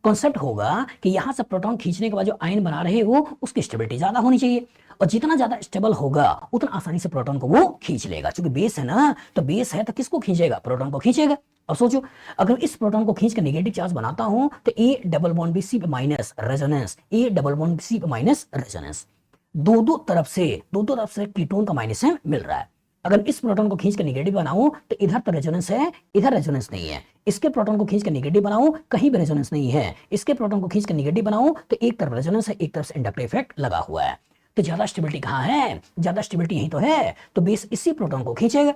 Speaker 1: कॉन्सेप्ट होगा कि यहां से प्रोटॉन खींचने के बाद जो आयन बना रहे हो उसकी स्टेबिलिटी ज्यादा होनी चाहिए, और जितना ज्यादा स्टेबल होगा उतना आसानी से प्रोटॉन को वो खींच लेगा। क्योंकि बेस है ना, तो बेस है तो किसको खींचेगा? प्रोटॉन को खींचेगा। अब सोचो, अगर इस प्रोटॉन को खींच कर नेगेटिव चार्ज बनाता हूं तो A double bond B C minus resonance, A double bond B C minus resonance, दो तरफ से कीटोन का माइनस मिल रहा है। अगर इस प्रोटॉन को खींच कर नेगेटिव बनाऊं तो इधर तो रेजोनेंस है, इधर रेजोनेंस नहीं है। इसके प्रोटॉन को खींच कर नेगेटिव बनाऊं, कहीं भी रेजोनेंस नहीं है। इसके प्रोटॉन को खींच कर नेगेटिव बनाऊं तो एक तरफ रेजोनेंस है, एक तरफ से इंडक्टिव इफेक्ट लगा हुआ है। तो ज्यादा स्टेबिलिटी कहां है? ज्यादा स्टेबिलिटी यहीं तो है, तो बेस इसी प्रोटॉन को खींचेगा।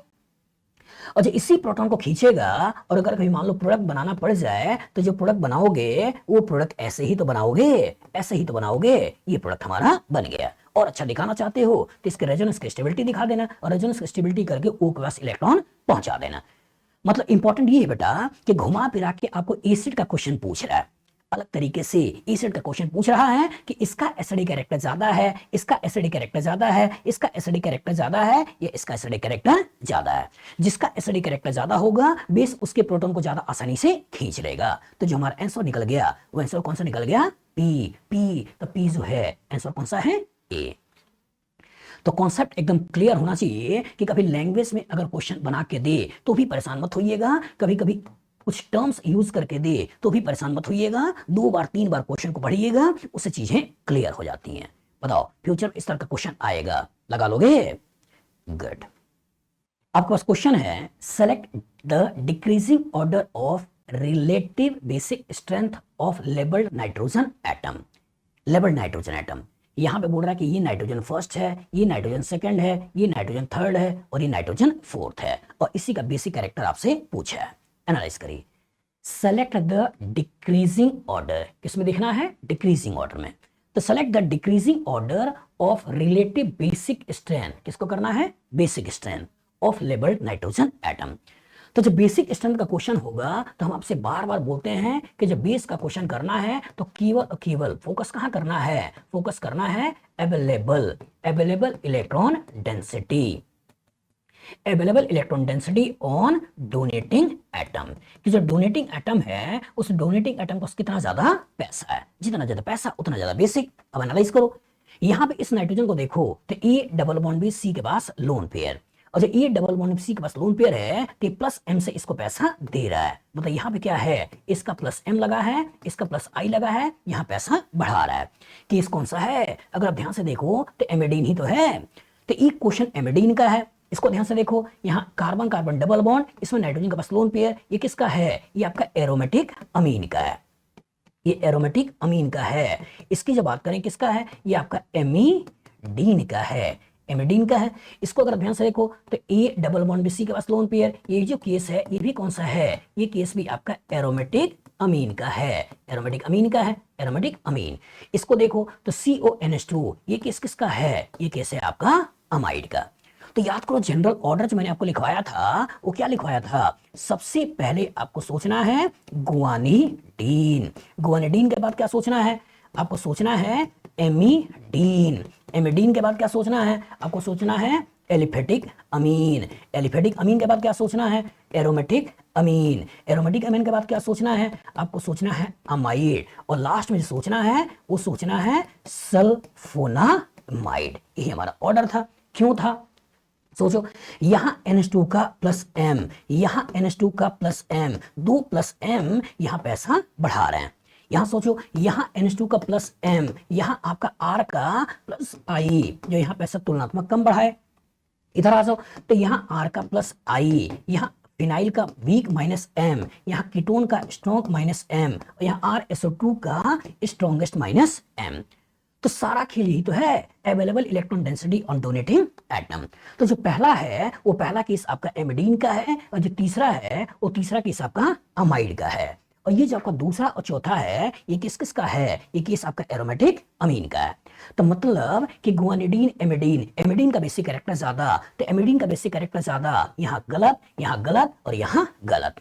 Speaker 1: और जब इसी प्रोटॉन को खींचेगा, और अगर कभी मान लो प्रोडक्ट बनाना पड़ जाए, तो जो प्रोडक्ट बनाओगे वो प्रोडक्ट ऐसे ही तो बनाओगे, ऐसे ही तो बनाओगे। ये प्रोडक्ट हमारा बन गया। और अच्छा दिखाना चाहते हो तो इसके रेजोनेंस की स्टेबिलिटी दिखा देना, और रेजोनेंस की स्टेबिलिटी करके O के पास इलेक्ट्रॉन पहुंचा देना। मतलब इंपॉर्टेंट ये है बेटा कि घुमा फिरा के आपको एसिड का क्वेश्चन पूछ रहा है, अलग तरीके से एसिड का क्वेश्चन पूछ रहा है कि इसका एसिडिक कैरेक्टर ज्यादा है, इसका एसिडिक कैरेक्टर ज्यादा है, इसका एसिडिक कैरेक्टर ज्यादा है, या इसका एसिडिक कैरेक्टर ज्यादा है। जिसका एसिडिक कैरेक्टर ज्यादा होगा बेस उसके प्रोटॉन को ज्यादा आसानी से खींच लेगा। तो जो हमारा आंसर निकल गया वो आंसर कौन सा निकल गया? P। तो P जो है आंसर कौन सा है? A। तो कॉन्सेप्ट एकदम क्लियर होना चाहिए कि कभी लैंग्वेज में अगर क्वेश्चन बना के दे तो भी परेशान मत होइएगा, कभी कभी कुछ टर्म्स यूज करके दे तो भी परेशान मत होइएगा। 2 बार 3 बार क्वेश्चन को पढ़िएगा, उससे चीजें क्लियर हो जाती हैं। बताओ, फ्यूचर में इस तरह का क्वेश्चन आएगा, लगा लोगे? गुड। आपके पास क्वेश्चन है, select the decreasing order of relative basic strength of labelled nitrogen atom. Labelled nitrogen atom यहां पे बोल रहा है कि ये नाइट्रोजन फर्स्ट है, ये नाइट्रोजन सेकंड है, ये नाइट्रोजन थर्ड है, और ये नाइट्रोजन फोर्थ है, और इसी का बेसिक कैरेक्टर आपसे पूछा है। एनालाइज करिए। सेलेक्ट द डिक्रीजिंग ऑर्डर, किसमें देखना है? डिक्रीजिंग ऑर्डर में। तो select the decreasing order of relative basic strength, किसको करना है? Basic strength of labelled nitrogen atom. तो जब बेसिक स्ट्रेंथ का क्वेश्चन होगा तो हम आपसे बार बार बोलते हैं कि जब बेस का क्वेश्चन करना है तो केवल फोकस कहां करना है? फोकस करना है available electron density, available electron density on donating atom. कि जो डोनेटिंग एटम है उस डोनेटिंग एटम को कितना ज्यादा पैसा है, जितना ज्यादा पैसा उतना ज्यादा बेसिक। अब एनालाइज करो, यहां पे इस नाइट्रोजन को देखो तो A double bond B C के पास लोन पेयर, और जब A डबल बॉन्ड सी के पास लोन पेयर है तो प्लस M से इसको पैसा दे रहा है। मतलब यहाँ पे क्या है? इसका प्लस M लगा है, इसका प्लस I लगा है, यहाँ पैसा बढ़ा रहा है। केस कौन सा है? अगर आप ध्यान से देखो तो एमिडीन ही तो है, तो एक क्वेश्चन एमिडीन का है। इसको ध्यान से देखो, यहाँ कार्बन कार्बन डबल बॉन्ड, इसमें नाइट्रोजन का पास लोन पेयर, ये किसका है? ये आपका एरोमेटिक अमीन का है, ये एरोमेटिक अमीन का है। इसकी जब बात करें किसका है? ये आपका एमिडीन का है, एमिडीन का है। इसको अगर ध्यान से देखो तो A डबल बॉन्ड सी के पास लोन पेयर, ये जो केस है ये भी कौन सा है? ये केस भी आपका एरोमेटिक अमीन का है, एरोमेटिक अमीन का है, एरोमेटिक अमीन। इसको देखो तो CONH2, ये केस किसका है? ये केस है आपका अमाइड का। तो याद करो जनरल ऑर्डर जो मैंने आपको लिखवाया था वो क्या लिखवाया था? सबसे पहले आपको सोचना है गुआनिडीन, गुआनिडीन के बाद क्या सोचना है? आपको सोचना है एमिडीन, एमिडीन के बाद क्या सोचना है? आपको सोचना है एलिफेटिक अमीन, एलिफेटिक अमीन के बाद क्या सोचना है? एरोमेटिक अमीन, एरोमेटिक अमीन के बाद क्या सोचना है? आपको सोचना है अमाइड, और लास्ट में जो सोचना है वो सोचना है सल्फोनामाइड। यही हमारा ऑर्डर था। क्यों था? सोचो, यहां NH2 का प्लस M, यहां NH2 का प्लस M, 2 प्लस M यहां पैसा बढ़ा रहे हैं। यहां सोचो, यहां NH2 का प्लस M, यहां आपका R का प्लस I, जो यहां पैसा तुलनात्मक कम बढ़ाए। इधर आ जाओ, तो यहां R का प्लस I, यहां फिनाइल का वीक माइनस M, यहाँ कीटोन का स्ट्रॉन्ग माइनस M, और यहाँ RSO2 का स्ट्रॉन्गेस्ट माइनस M। तो सारा खेल यही तो है, available electron density on donating atom. तो जो पहला है वो पहला केस आपका एमिडीन का है, और जो तीसरा है वो तीसरा केस आपका अमाइड का है। और ये जो आपका दूसरा और चौथा है ये किस किस का है, ये केस आपका एरोमेटिक अमीन का है। तो मतलब कि गुआनिडीन एमिडीन, एमिडीन का बेसिक कैरेक्टर ज्यादा, तो एमिडीन का बेसिक कैरेक्टर ज्यादा, यहाँ गलत और यहाँ गलत।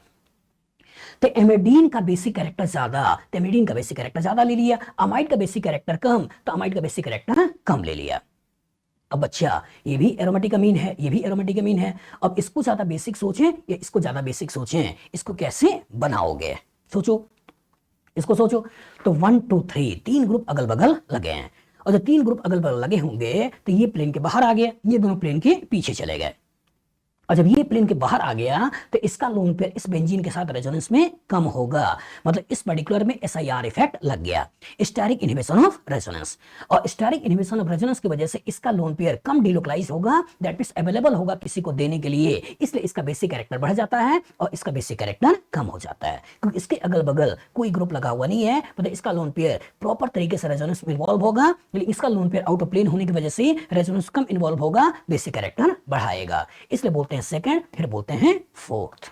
Speaker 1: तो एमिडीन का बेसिक कैरेक्टर ज्यादा, तो एमिडीन का बेसिक कैरेक्टर ज्यादा ले लिया। अमाइड का बेसिक कैरेक्टर कम, तो अमाइड का बेसिक कैरेक्टर कम ले लिया। अब बच्चा ये भी एरोमेटिक अमीन है, ये भी एरोमेटिक अमीन है। अब इसको ज्यादा बेसिक सोचें या इसको ज्यादा बेसिक सोचें, इसको कैसे बनाओगे सोचो, इसको सोचो। तो 1 2 3 तीन ग्रुप अगल बगल लगे हैं, और जब तीन ग्रुप अगल बगल लगे होंगे तो ये प्लेन के बाहर आ गया, ये दोनों प्लेन के पीछे चले गए। और जब ये प्लेन के बाहर आ गया तो इसका लोन पेयर इस बेंजीन के साथ रेजोनेंस में कम होगा, मतलब इस पर्टिकुलर में SIR इफेक्ट लग गया, स्टेरिक इनहिबिशन ऑफ रेजोनेंस। और स्टेरिक इनहिबिशन ऑफ रेजोनेंस की वजह से इसका लोन पेयर कम डिलोकलाइज होगा, दैट मींस अवेलेबल होगा किसी को देने के लिए, इसलिए इसका बेसिक कैरेक्टर बढ़ जाता है और इसका बेसिक कैरेक्टर कम हो जाता है, क्योंकि इसके अगल बगल कोई ग्रुप लगा हुआ नहीं है। मतलब इसका लोन पेयर प्रॉपर तरीके से रेजोनेंस में इन्वॉल्व होगा, लेकिन इसका lone pair out of plane होने की वजह से रेजोनेंस कम इन्वॉल्व होगा, बेसिक कैरेक्टर बढ़ाएगा, इसलिए बोलते हैं सेकंड, फिर बोलते हैं फोर्थ।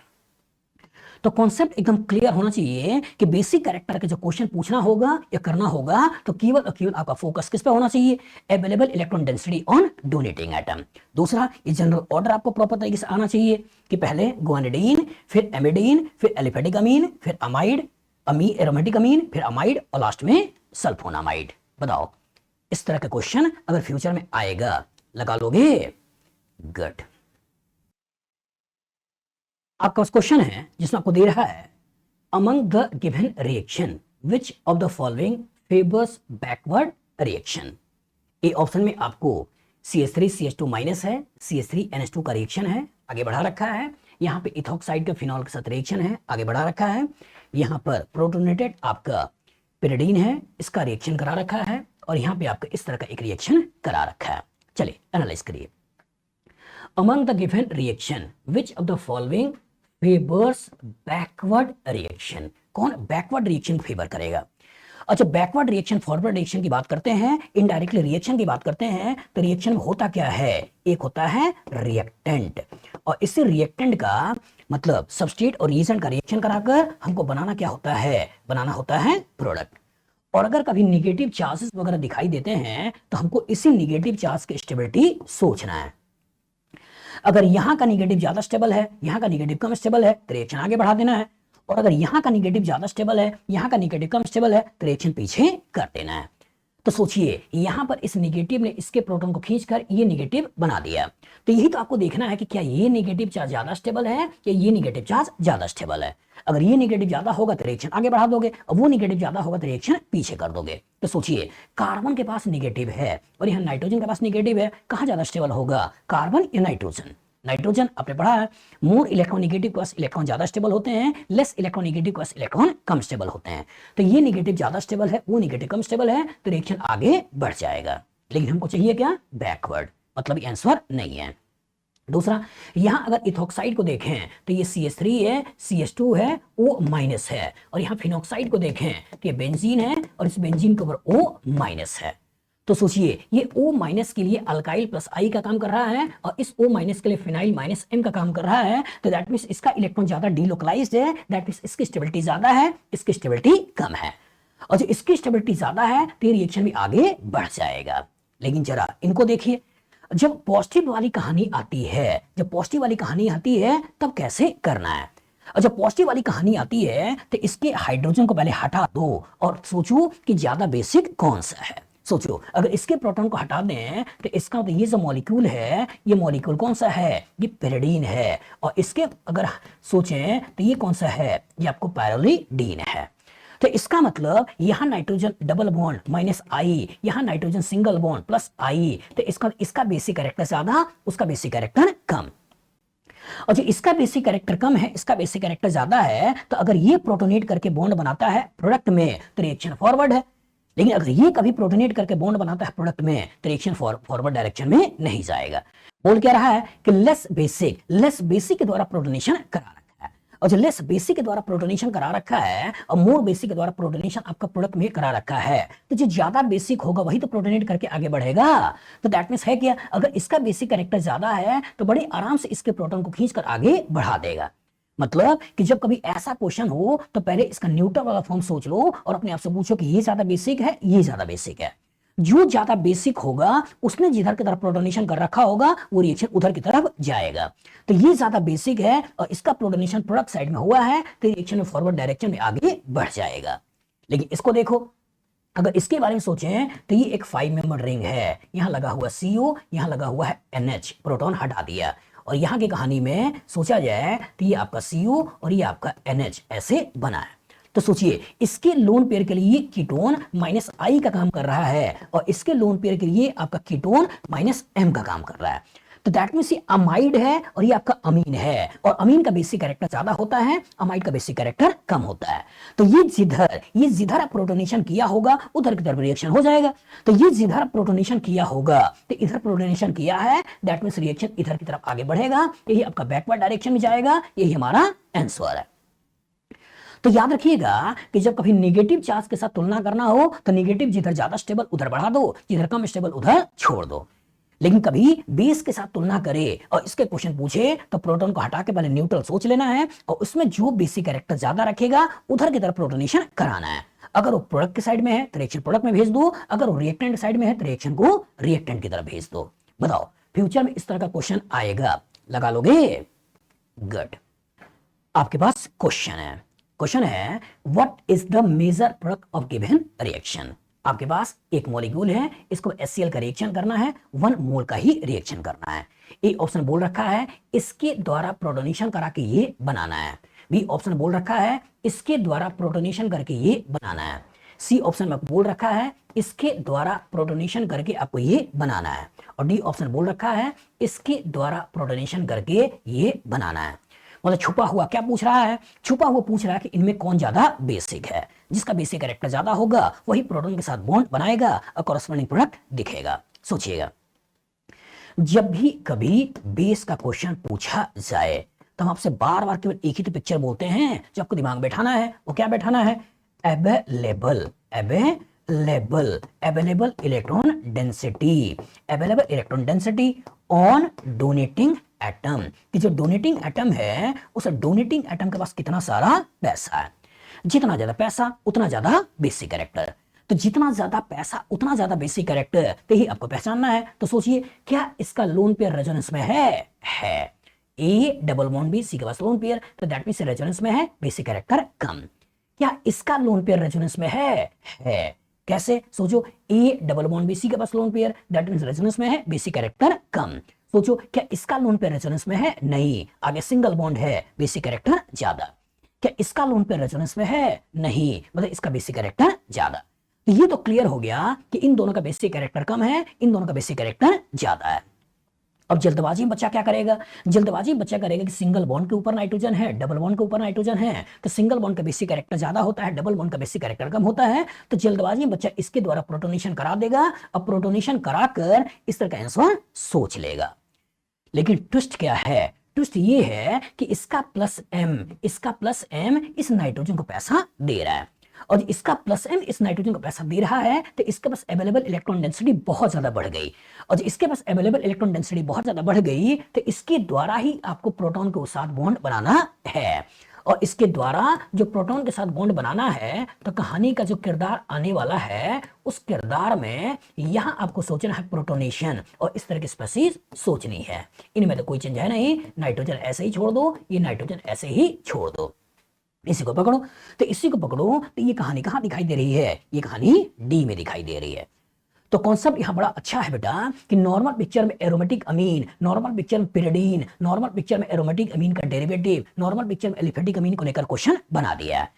Speaker 1: तो कॉन्सेप्ट एकदम क्लियर होना चाहिए कि बेसिक कैरेक्टर के जो क्वेश्चन पूछना होगा या करना होगा तो केवल और केवल आपका फोकस किस पे होना चाहिए, available electron density on donating atom. दूसरा, ये जनरल ऑर्डर आपको प्रॉपर तरीके से आना चाहिए कि पहले गुआनिडीन, फिर एमिडीन, फिर एलिफेटिक अमीन, फिर अमाइड, एरोमेटिक अमीन, फिर अमाइड और लास्ट में सल्फोनामाइड। बताओ, इस तरह का क्वेश्चन अगर फ्यूचर में आएगा लगा लोगे? गुड। आपका क्वेश्चन है जिसमें आपको दे रहा है among the given reaction which of the following favours backward reaction. A option में आपको CH3CH2 माइनस है, CH3NH2 का रिएक्शन है, आगे बढ़ा रखा है। यहाँ पे इथॉक्साइड का फिनॉल के साथ रिएक्शन है, आगे बढ़ा रखा है। यहाँ पर प्रोटोनेटेड आपका पिरिडीन है, इसका रिएक्शन करा रखा है, और यहाँ पे आपका इस तरह का एक रिएक्शन करा रखा है। चलिए एनालाइज करिए। Among the given reaction which of the following favours backward reaction, कौन बैकवर्ड रिएक्शन फेवर करेगा? अच्छा, बैकवर्ड रिएक्शन फॉरवर्ड रिएक्शन की बात करते हैं, इनडायरेक्टली रिएक्शन की बात करते हैं, तो रिएक्शन में होता क्या है, एक होता है रिएक्टेंट, और इससे रिएक्टेंट का मतलब सबस्ट्रेट और रिएजेंट का रिएक्शन कराकर हमको बनाना क्या होता है, बनाना होता है प्रोडक्ट। और अगर कभी निगेटिव चार्जेस वगैरह दिखाई देते हैं तो हमको इसी निगेटिव चार्ज की स्टेबिलिटी सोचना है। अगर यहाँ का निगेटिव ज्यादा स्टेबल है, यहाँ का निगेटिव कम स्टेबल है, तो रिएक्शन आगे बढ़ा देना है। और अगर यहाँ का निगेटिव ज्यादा स्टेबल है, यहाँ का निगेटिव कम स्टेबल है, तो रिएक्शन पीछे कर देना है। तो सोचिए, यहाँ पर इस निगेटिव ने इसके प्रोटॉन को खींचकर ये निगेटिव बना दिया, तो यही तो आपको देखना है कि क्या ये नेगेटिव चार्ज ज्यादा स्टेबल है या ये नेगेटिव चार्ज ज्यादा स्टेबल है। अगर ये नेगेटिव ज्यादा होगा तो रिएक्शन आगे बढ़ा दोगे, और वो नेगेटिव ज्यादा होगा तो रिएक्शन पीछे कर दोगे। तो सोचिए, कार्बन के पास नेगेटिव है और यहाँ नाइट्रोजन के पास नेगेटिव है, कहाँ ज्यादा स्टेबल होगा, कार्बन या नाइट्रोजन? नाइट्रोजन। आपने पढ़ा है मोर इलेक्ट्रोनेगेटिव के पास इलेक्ट्रॉन ज्यादा स्टेबल होते हैं, लेस इलेक्ट्रोनेगेटिव के पास इलेक्ट्रॉन कम स्टेबल होते हैं। तो ये नेगेटिव ज्यादा स्टेबल है, वो नेगेटिव कम स्टेबल है, तो रिएक्शन आगे बढ़ जाएगा। लेकिन हमको चाहिए क्या, बैकवर्ड, मतलब आंसर नहीं है। दूसरा, यहां अगर इथॉक्साइड को देखें तो ये CH3 है, CH2 है, O माइनस है, और यहाँ फिनॉक्साइड को देखें तो ये बेंजीन है और इस बेंजीन के ऊपर O माइनस है। तो सोचिए, ये O माइनस के लिए अल्काइल प्लस I का काम कर रहा है और इस O माइनस के लिए फिनाइल माइनस M का काम कर रहा है, तो दैट मींस इसका इलेक्ट्रॉन ज्यादा डिलोकलाइज्ड है, दैट मींस इसकी स्टेबिलिटी ज्यादा है, इसकी स्टेबिलिटी कम है। और जो इसकी स्टेबिलिटी ज्यादा है तो ये रिएक्शन भी आगे बढ़ जाएगा। लेकिन जरा इनको देखिए, जब पॉजिटिव वाली कहानी आती है, जब पॉजिटिव वाली कहानी आती है तब कैसे करना है। और जब पॉजिटिव वाली कहानी आती है तो इसके हाइड्रोजन को पहले हटा दो और सोचो कि ज्यादा बेसिक कौन सा है। सोचो, अगर इसके प्रोटॉन को हटा दें तो इसका तो ये जो मॉलिक्यूल है, ये मॉलिक्यूल कौन सा है, ये पिरिडीन है, और इसके अगर सोचें तो ये कौन सा है, ये आपको पायरोलिडीन है। तो इसका मतलब यहां नाइट्रोजन डबल बॉन्ड माइनस आई, यहां नाइट्रोजन सिंगल बॉन्ड प्लस आई, तो इसका बेसिक कैरेक्टर ज्यादा, उसका बेसिक कैरेक्टर कम। और जो इसका बेसिक कैरेक्टर कम है, इसका बेसिक कैरेक्टर ज्यादा है, तो अगर ये प्रोटोनेट करके बॉन्ड बनाता है प्रोडक्ट में तो रिएक्शन फॉरवर्ड है, लेकिन अगर ये कभी प्रोटोनेट करके बॉन्ड बनाता है प्रोडक्ट में तो रिएक्शन फॉरवर्ड डायरेक्शन में नहीं जाएगा। बोल क्या रहा है कि लेस बेसिक के द्वारा प्रोटोनेशन करा रखा है, और जो लेस बेसिक के द्वारा प्रोटोनेशन करा रखा है और मोर बेसिक के द्वारा प्रोटोनेशन आपका प्रोडक्ट में करा रखा है, तो जो ज्यादा बेसिक होगा वही तो प्रोटोनेट करके आगे बढ़ेगा। तो दैट मींस है क्या, अगर इसका बेसिक कैरेक्टर ज्यादा है तो बड़े आराम से इसके प्रोटॉन को खींचकर आगे बढ़ा देगा। मतलब कि जब कभी ऐसा क्वेश्चन हो तो पहले इसका न्यूट्रल वाला फॉर्म सोच लो और अपने आप से पूछो कि ये ज्यादा बेसिक है, ये ज्यादा बेसिक है। जो ज्यादा बेसिक होगा उसने जिधर की तरफ प्रोटोनेशन कर रखा होगा वो रिएक्शन उधर की तरफ जाएगा। तो ये ज्यादा बेसिक है और इसका प्रोटोनेशन प्रोडक्ट साइड में हुआ है तो रिएक्शन में फॉरवर्ड डायरेक्शन में आगे बढ़ जाएगा। लेकिन इसको देखो, अगर इसके बारे में सोचें तो ये एक 5 मेंबर रिंग है, यहां लगा हुआ CO, यहां लगा हुआ है NH, प्रोटॉन हटा दिया, और यहां की कहानी में सोचा जाए तो ये आपका CO और ये आपका NH ऐसे बना है। तो सोचिए इसके लोन पेयर के लिए कीटोन माइनस I का काम कर रहा है और इसके लोन पेयर के लिए आपका कीटोन माइनस M का काम कर रहा है। तो दैट मींस ये अमाइड है और ये आपका अमीन है, और अमीन का बेसिक कैरेक्टर ज्यादा होता है, अमाइड का बेसिक कैरेक्टर कम होता है। तो ये जिधर प्रोटोनेशन किया होगा उधर की तरफ रिएक्शन हो जाएगा। तो ये जिधर प्रोटोनेशन किया होगा तो इधर प्रोटोनेशन किया है, दैट मींस रिएक्शन इधर की तरफ आगे बढ़ेगा, यही आपका बैकवर्ड डायरेक्शन में जाएगा, यही हमारा आंसर है। तो याद रखिएगा कि जब कभी नेगेटिव चार्ज के साथ तुलना करना हो तो नेगेटिव जिधर ज्यादा स्टेबल उधर बढ़ा दो, जिधर कम स्टेबल उधर छोड़ दो। लेकिन कभी बेस के साथ तुलना करे और इसके क्वेश्चन पूछे तो प्रोटॉन को हटा के पहले न्यूट्रल सोच लेना है और उसमें जो बेसिक कैरेक्टर ज्यादा रखेगा उधर की तरफ प्रोटोनेशन कराना है। अगर वो प्रोडक्ट के साइड में है तो रिएक्शन प्रोडक्ट में भेज दो, अगर वो रिएक्टेंट साइड में है तो रिएक्शन को रिएक्टेंट की तरफ भेज दो। बताओ फ्यूचर में इस तरह का क्वेश्चन आएगा, लगा लोगे? गुड। आपके पास क्वेश्चन है what is the major product of given reaction. आपके पास एक मॉलिक्यूल है, इसको HCl का रिएक्शन करना है, 1 मोल का ही रिएक्शन करना है। ए ऑप्शन बोल रखा है इसके द्वारा प्रोटोनेशन करा के ये बनाना है, बी ऑप्शन बोल रखा है इसके द्वारा प्रोटोनेशन करके ये बनाना है, सी ऑप्शन में बोल रखा है इसके द्वारा प्रोटोनेशन करके आपको ये बनाना है, और डी ऑप्शन बोल रखा है इसके द्वारा प्रोटोनेशन करके ये बनाना है। मतलब छुपा हुआ क्या पूछ रहा है? छुपा हुआ पूछ रहा है कि इनमें कौन ज्यादा बेसिक है। जिसका बेसिक कैरेक्टर ज्यादा होगा वही प्रोटॉन के साथ बॉन्ड बनाएगा और कॉरस्पॉन्डिंग प्रोडक्ट दिखेगा। सोचिएगा जब भी कभी बेस का क्वेश्चन पूछा जाए तो हम आपसे बार बार केवल एक ही तो पिक्चर बोलते हैं जो आपको दिमाग में बैठाना है। वो क्या बैठाना है? Available electron density on donating atom. कि जो डोनेटिंग एटम है उस डोनेटिंग एटम के पास कितना सारा पैसा है, जितना ज्यादा पैसा उतना ज्यादा बेसिक कैरेक्टर। तो जितना ज्यादा पैसा उतना ज्यादा बेसिक कैरेक्टर, तो ही आपको पहचानना है। तो सोचिए क्या इसका लोन पेयर रेजोनेंस में है ए डबल बॉन्ड बी, सी के पास लोन पेयर, तो दैट मींस रेजोनेंस में है, बेसिक कैरेक्टर कम। क्या इसका लोन पेयर रेजोनेंस में है? कैसे? सोचो A double bond B, C के पास lone pair, that means resonance में है, बेसिक कैरेक्टर कम। सोचो क्या इसका लोन पेयर रेजोनेंस में है? नहीं, आगे सिंगल बॉन्ड है, बेसिक कैरेक्टर ज्यादा। क्या इसका लोन पेयर रेजोनेंस में है? नहीं, मतलब इसका बेसिक कैरेक्टर ज्यादा। तो ये तो क्लियर हो गया कि इन दोनों का बेसिक कैरेक्टर कम है, इन दोनों का बेसिक कैरेक्टर ज्यादा है। अब जल्दबाजी में बच्चा क्या करेगा? जल्दबाजी में बच्चा करेगा कि सिंगल बॉन्ड के ऊपर नाइट्रोजन है, डबल बॉन्ड के ऊपर नाइट्रोजन है, तो सिंगल बॉन्ड का बेसिक कैरेक्टर ज्यादा होता है, डबल बॉन्ड का बेसिक कैरेक्टर कम होता है। तो जल्दबाजी में बच्चा इसके द्वारा प्रोटोनेशन करा देगा, अब प्रोटोनेशन कराकर इस तरह का आंसर सोच लेगा। लेकिन ट्विस्ट क्या है? ट्विस्ट ये है कि इसका प्लस m इस नाइट्रोजन को पैसा दे रहा है, और इसका प्लस m इस नाइट्रोजन को पैसा दे रहा है, तो इसके पास अवेलेबल इलेक्ट्रॉन डेंसिटी बहुत ज्यादा बढ़ गई, और इसके पास अवेलेबल इलेक्ट्रॉन डेंसिटी बहुत ज्यादा बढ़ गई तो इसके द्वारा ही आपको प्रोटॉन के साथ बॉन्ड बनाना है। और इसके द्वारा जो प्रोटॉन के साथ बॉन्ड बनाना है तो कहानी का जो किरदार आने वाला है उस किरदार में यहां आपको सोचना है प्रोटोनेशन, और इस तरह की स्पेसीज सोचनी है। इनमें तो कोई चेंज है नहीं, नाइट्रोजन ऐसे ही छोड़ दो, ये नाइट्रोजन ऐसे ही छोड़ दो, इसी को पकड़ो। तो इसी को पकड़ो तो ये कहानी कहां दिखाई दे रही है? ये कहानी डी में दिखाई दे रही है। तो कॉन्सेप्ट यहां बड़ा अच्छा है बेटा कि नॉर्मल पिक्चर में एरोमेटिक अमीन, नॉर्मल पिक्चर में पिरिडीन, नॉर्मल पिक्चर में एरोमेटिक अमीन का डेरिवेटिव, नॉर्मल पिक्चर में एलिफेटिक अमीन को लेकर क्वेश्चन बना दिया है।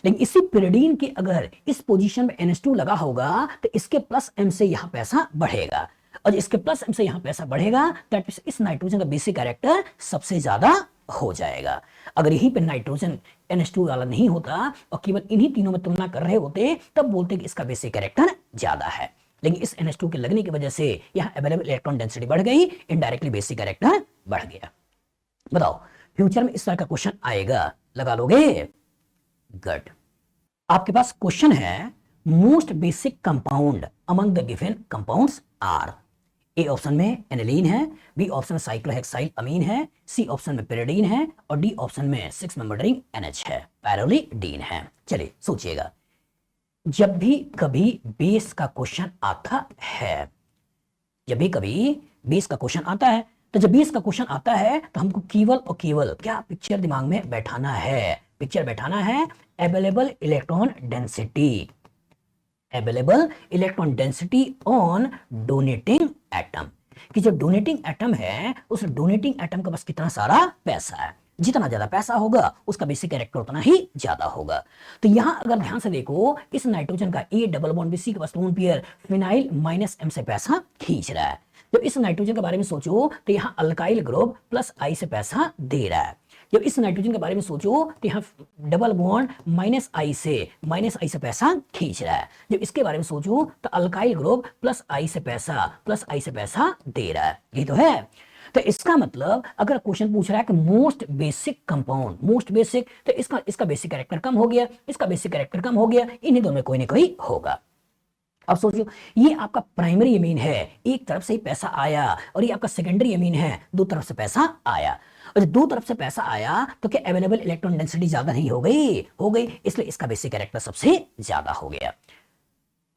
Speaker 1: लेकिन इसी pyridine के अगर इस पोजीशन में NH2 लगा होगा तो इसके प्लस M से यहां पैसा बढ़ेगा, और इसके प्लस M से यहां पैसा बढ़ेगा, दैट मींस इस नाइट्रोजन का बेसिक कैरेक्टर सबसे ज्यादा हो जाएगा। अगर यहीं पे नाइट्रोजन NH2 वाला नहीं होता और केवल इन्हीं तीनों में तुलना कर रहे होते तब बोलते कि इसका बेसिक कैरेक्टर ज्यादा है, लेकिन इस NH2 के लगने की वजह से यहां अवेलेबल इलेक्ट्रॉन डेंसिटी बढ़ गई, इनडायरेक्टली बेसिक कैरेक्टर बढ़ गया। बताओ फ्यूचर में इस तरह का क्वेश्चन आएगा, लगा लोगे? गुड। आपके पास क्वेश्चन है most basic compound among the given compounds are. A option में एनिलीन है, बी ऑप्शन में साइक्लोहेक्साइल अमीन है, सी ऑप्शन में pyridine है और डी ऑप्शन में 6 मेंबर रिंग NH है, पायरोलिडीन है। चलिए सोचिएगा, जब भी कभी बेस का क्वेश्चन आता है, जब भी कभी बेस का क्वेश्चन आता है, तो जब बेस का क्वेश्चन आता है तो हमको केवल और केवल क्या पिक्चर दिमाग में बैठाना है? पिक्चर बैठाना है available electron density, available electron density on donating atom, कि जो डोनेटिंग एटम है उस डोनेटिंग एटम के पास कितना सारा पैसा है, जितना ज्यादा पैसा होगा उसका बेसिक कैरेक्टर उतना ही ज्यादा होगा। तो यहां अगर ध्यान से देखो, इस नाइट्रोजन का A double bond B C के पास lone pair phenyl minus M से पैसा खींच रहा है। जब इस नाइट्रोजन के बारे में सोचो तो यहाँ अल्काइल ग्रुप प्लस I से पैसा दे रहा है। जब इस नाइट्रोजन के बारे में सोचो तो यहाँ डबल बॉन्ड माइनस आई से पैसा खींच रहा है। जब इसके बारे में सोचो तो अल्काइल ग्रुप प्लस आई से पैसा दे रहा है। ये तो है। तो इसका मतलब अगर क्वेश्चन पूछ रहा है कि most basic compound, most basic, तो इसका बेसिक कैरेक्टर कम हो गया, इसका बेसिक कैरेक्टर कम हो गया, इन्हीं दोनों में कोई ना कोई होगा। अब सोचिए, ये आपका प्राइमरी अमीन है, एक तरफ से ही पैसा आया, और ये आपका सेकेंडरी अमीन है, दो तरफ से पैसा आया। और दो तरफ से पैसा आया तो क्या अवेलेबल इलेक्ट्रॉन डेंसिटी ज्यादा नहीं हो गई? हो गई, इसलिए इसका बेसिक कैरेक्टर सबसे ज्यादा हो गया।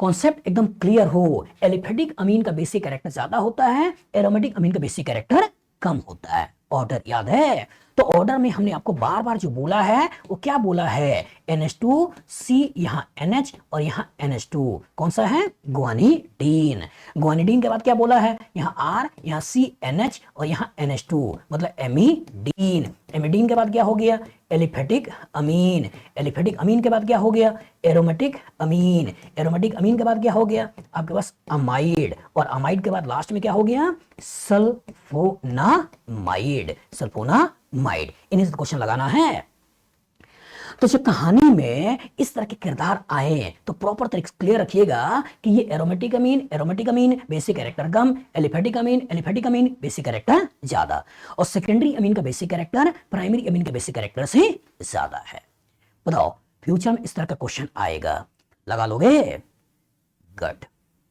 Speaker 1: कॉन्सेप्ट एकदम क्लियर हो, एलिफेटिक अमीन का बेसिक कैरेक्टर ज्यादा होता है, एरोमेटिक अमीन का बेसिक कैरेक्टर कम होता है। ऑर्डर याद है? तो ऑर्डर में हमने आपको बार बार जो बोला है वो क्या बोला है? NH2, C यहां NH और यहां NH2, कौन सा है? ग्वानिडीन। ग्वानिडीन के बाद क्या बोला है? यहां R, यहां C NH और यहां NH2, मतलब एमीडीन। एमीडीन के बाद क्या हो गया? एलिफेटिक अमीन। एलिफेटिक अमीन के बाद क्या हो गया? एरोमेटिक अमीन। एरोमेटिक अमीन के बाद क्या हो गया? आपके पास अमाइड, और अमाइड के बाद लास्ट में क्या हो गया? सल्फोनामाइड। सल्फोनामाइड। इन्हें क्वेश्चन लगाना है। तो जब कहानी में इस तरह के किरदार आए तो प्रॉपर तरीके से क्लियर रखिएगा कि ये एरोमेटिक अमीन बेसिक कैरेक्टर कम, एलिफेटिक अमीन बेसिक कैरेक्टर ज्यादा, और सेकेंडरी अमीन का बेसिक कैरेक्टर प्राइमरी अमीन के बेसिक कैरेक्टर से ज्यादा है। बताओ फ्यूचर में इस तरह का क्वेश्चन आएगा, लगा लोगे? गुड।